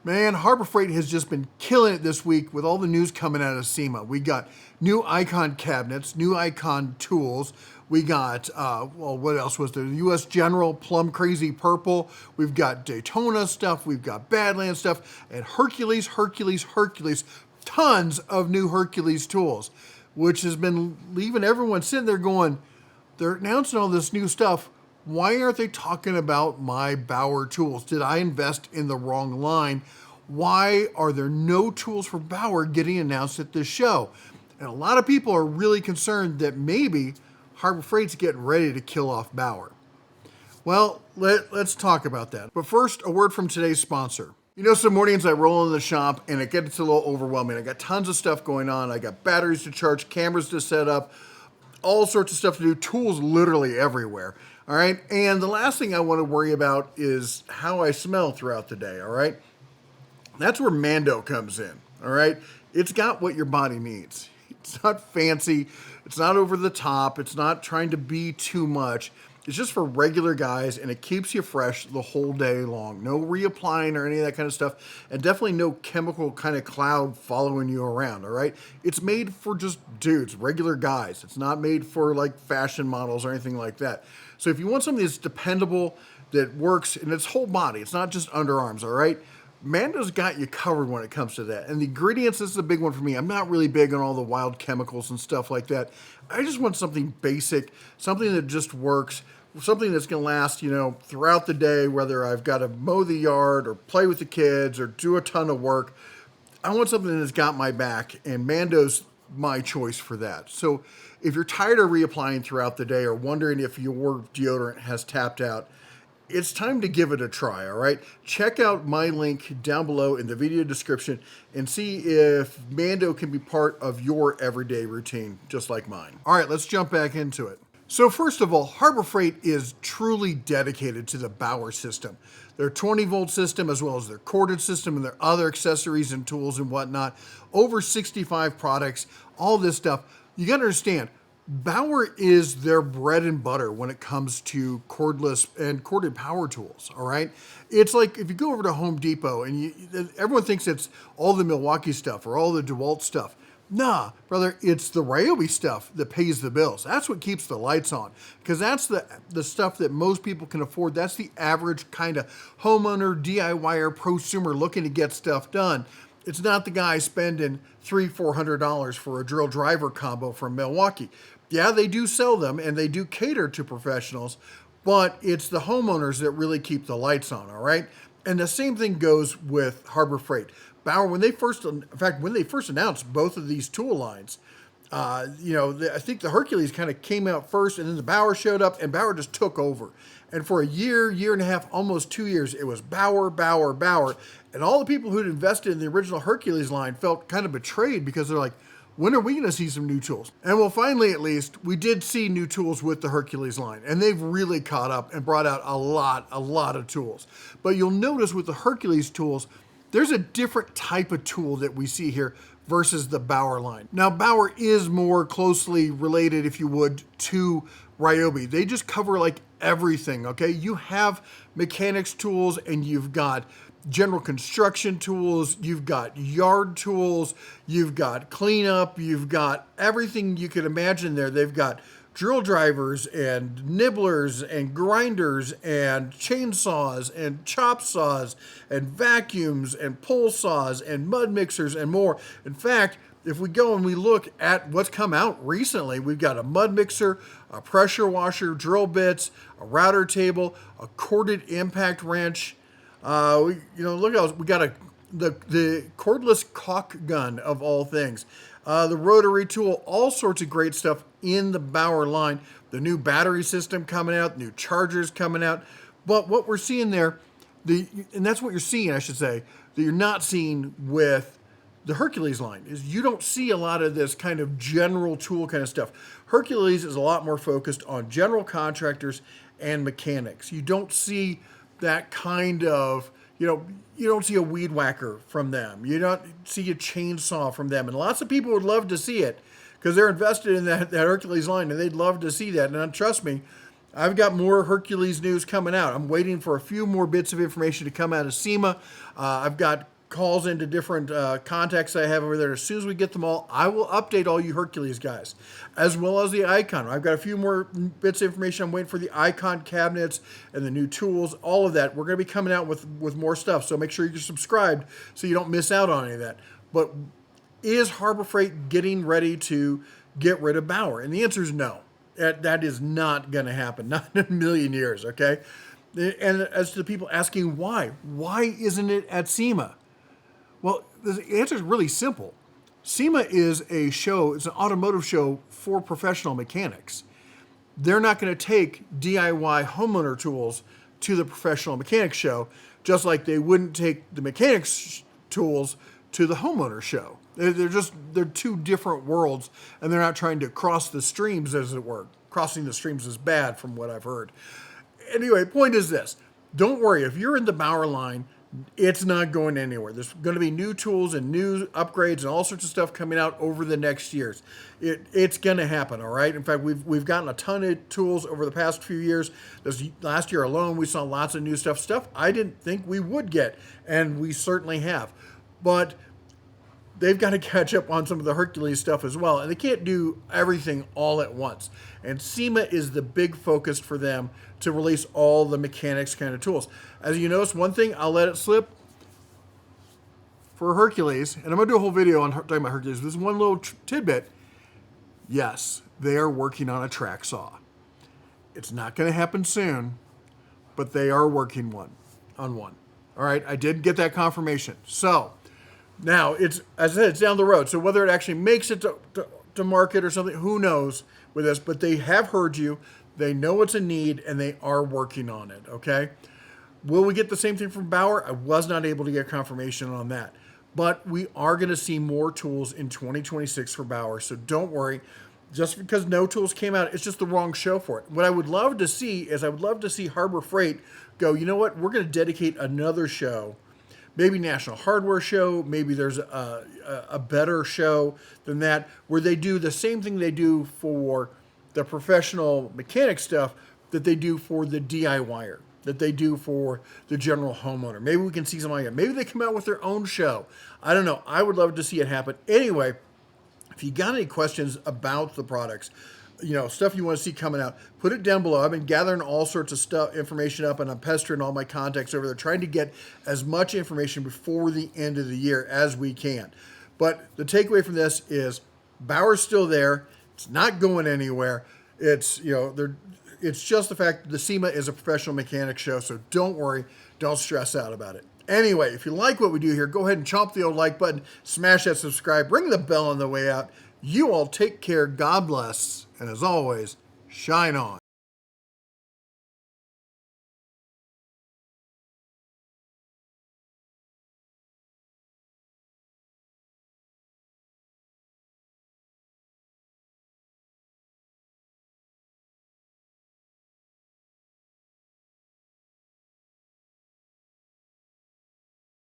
Man, Harbor Freight has just been killing it this week with all the news coming out of SEMA. We got new Icon cabinets, new Icon tools. We got, what else was there? U.S. General, Plum Crazy Purple. We've got Daytona stuff. We've got Badlands stuff. And Hercules. Tons of new Hercules tools, which has been leaving everyone sitting there going, they're announcing all this new stuff. Why aren't they talking about my Bauer tools? Did I invest in the wrong line? Why are there no tools for Bauer getting announced at this show? And a lot of people are really concerned that maybe Harbor Freight's getting ready to kill off Bauer. Well, let's talk about that. But first, a word from today's sponsor. You know, some mornings I roll in the shop and it gets a little overwhelming. I got tons of stuff going on. I got batteries to charge, cameras to set up, all sorts of stuff to do, tools literally everywhere. All right. And the last thing I want to worry about is how I smell throughout the day. All right. That's where Mando comes in. All right. It's got what your body needs. It's not fancy. It's not over the top. It's not trying to be too much. It's just for regular guys, and it keeps you fresh the whole day long. No reapplying or any of that kind of stuff, and definitely no chemical kind of cloud following you around, all right? It's made for just dudes, regular guys. It's not made for like fashion models or anything like that. So if you want something that's dependable, that works in its whole body, it's not just underarms, all right? Mando's got you covered when it comes to that. And the ingredients, this is a big one for me. I'm not really big on all the wild chemicals and stuff like that. I just want something basic, something that just works, something that's going to last, throughout the day, whether I've got to mow the yard or play with the kids or do a ton of work. I want something that's got my back, and Mando's my choice for that. So if you're tired of reapplying throughout the day or wondering if your deodorant has tapped out, it's time to give it a try, all right? Check out my link down below in the video description and see if Mando can be part of your everyday routine, just like mine. All right, let's jump back into it. So first of all, Harbor Freight is truly dedicated to the Bauer system. Their 20-volt system, as well as their corded system and their other accessories and tools and whatnot. Over 65 products, all this stuff. You gotta understand, Bauer is their bread and butter when it comes to cordless and corded power tools, all right? It's like if you go over to Home Depot and everyone thinks it's all the Milwaukee stuff or all the DeWalt stuff. Nah, brother, it's the Ryobi stuff that pays the bills. That's what keeps the lights on, because that's the stuff that most people can afford. That's the average kind of homeowner, DIYer, prosumer looking to get stuff done. It's not the guy spending $300-400 for a drill driver combo from Milwaukee. Yeah, they do sell them and they do cater to professionals, but it's the homeowners that really keep the lights on, all right? And the same thing goes with Harbor Freight. Bauer, when they first announced both of these tool lines, I think the Hercules kind of came out first, and then the Bauer showed up, and Bauer just took over. And for a year and a half, almost 2 years, it was Bauer. And all the people who'd invested in the original Hercules line felt kind of betrayed because they're like, when are we going to see some new tools? And well, finally, at least, we did see new tools with the Hercules line, and they've really caught up and brought out a lot of tools. But you'll notice with the Hercules tools, there's a different type of tool that we see here versus the Bauer line. Now, Bauer is more closely related, if you would, to Ryobi. They just cover like everything, okay? You have mechanics tools and you've got general construction tools, you've got yard tools, you've got cleanup, you've got everything you could imagine there. They've got drill drivers and nibblers and grinders and chainsaws and chop saws and vacuums and pole saws and mud mixers and more. In fact, if we go and we look at what's come out recently, we've got a mud mixer, a pressure washer, drill bits, a router table, a corded impact wrench. Look at we got the cordless caulk gun of all things. The rotary tool, all sorts of great stuff in the Bauer line. The new battery system coming out, new chargers coming out. But what we're seeing there, and that's what you're seeing, I should say, that you're not seeing with the Hercules line, is you don't see a lot of this kind of general tool kind of stuff. Hercules is a lot more focused on general contractors and mechanics. You don't see that kind of, you don't see a weed whacker from them. You don't see a chainsaw from them. And lots of people would love to see it because they're invested in that Hercules line and they'd love to see that. And trust me, I've got more Hercules news coming out. I'm waiting for a few more bits of information to come out of SEMA. I've got calls into different contacts I have over there. As soon as we get them all, I will update all you Hercules guys, as well as the Icon. I've got a few more bits of information. I'm waiting for the Icon cabinets and the new tools, all of that. We're going to be coming out with more stuff, so make sure you're subscribed so you don't miss out on any of that. But is Harbor Freight getting ready to get rid of Bauer? And the answer is no. That is not going to happen, not in a million years, okay? And as to the people asking why isn't it at SEMA? Well, the answer is really simple. SEMA is a show, it's an automotive show for professional mechanics. They're not going to take DIY homeowner tools to the professional mechanics show, just like they wouldn't take the mechanics tools to the homeowner show. They're two different worlds, and they're not trying to cross the streams, as it were. Crossing the streams is bad from what I've heard. Anyway, point is this. Don't worry. If you're in the Bauer line, it's not going anywhere. There's going to be new tools and new upgrades and all sorts of stuff coming out over the next years. It's going to happen, all right? In fact, we've gotten a ton of tools over the past few years. This last year alone, we saw lots of new stuff I didn't think we would get, and we certainly have. But they've got to catch up on some of the Hercules stuff as well, and they can't do everything all at once. And SEMA is the big focus for them to release all the mechanics kind of tools. As you notice, one thing, I'll let it slip for Hercules, and I'm going to do a whole video on talking about Hercules. This is one little tidbit. Yes, they are working on a track saw. It's not going to happen soon, but they are working on one. All right, I did get that confirmation. So now, as I said, it's down the road. So whether it actually makes it to market or something, who knows with this. But they have heard you. They know it's a need, and they are working on it, okay? Will we get the same thing from Bauer? I was not able to get confirmation on that. But we are going to see more tools in 2026 for Bauer, so don't worry. Just because no tools came out, it's just the wrong show for it. What I would love to see is Harbor Freight go, you know what, we're going to dedicate another show, maybe National Hardware Show, maybe there's a better show than that, where they do the same thing they do for the professional mechanic stuff that they do for the DIYer, that they do for the general homeowner. Maybe we can see something like that. Maybe they come out with their own show. I don't know. I would love to see it happen. Anyway, if you got any questions about the products, stuff you want to see coming out, put it down below. I've been gathering all sorts of information up, and I'm pestering all my contacts over there, trying to get as much information before the end of the year as we can. But the takeaway from this is Bauer's still there. It's not going anywhere. It's just the fact that the SEMA is a professional mechanic show, so don't worry. Don't stress out about it. Anyway, if you like what we do here, go ahead and chomp the old like button, smash that subscribe, ring the bell on the way out. You all take care. God bless. And as always, shine on.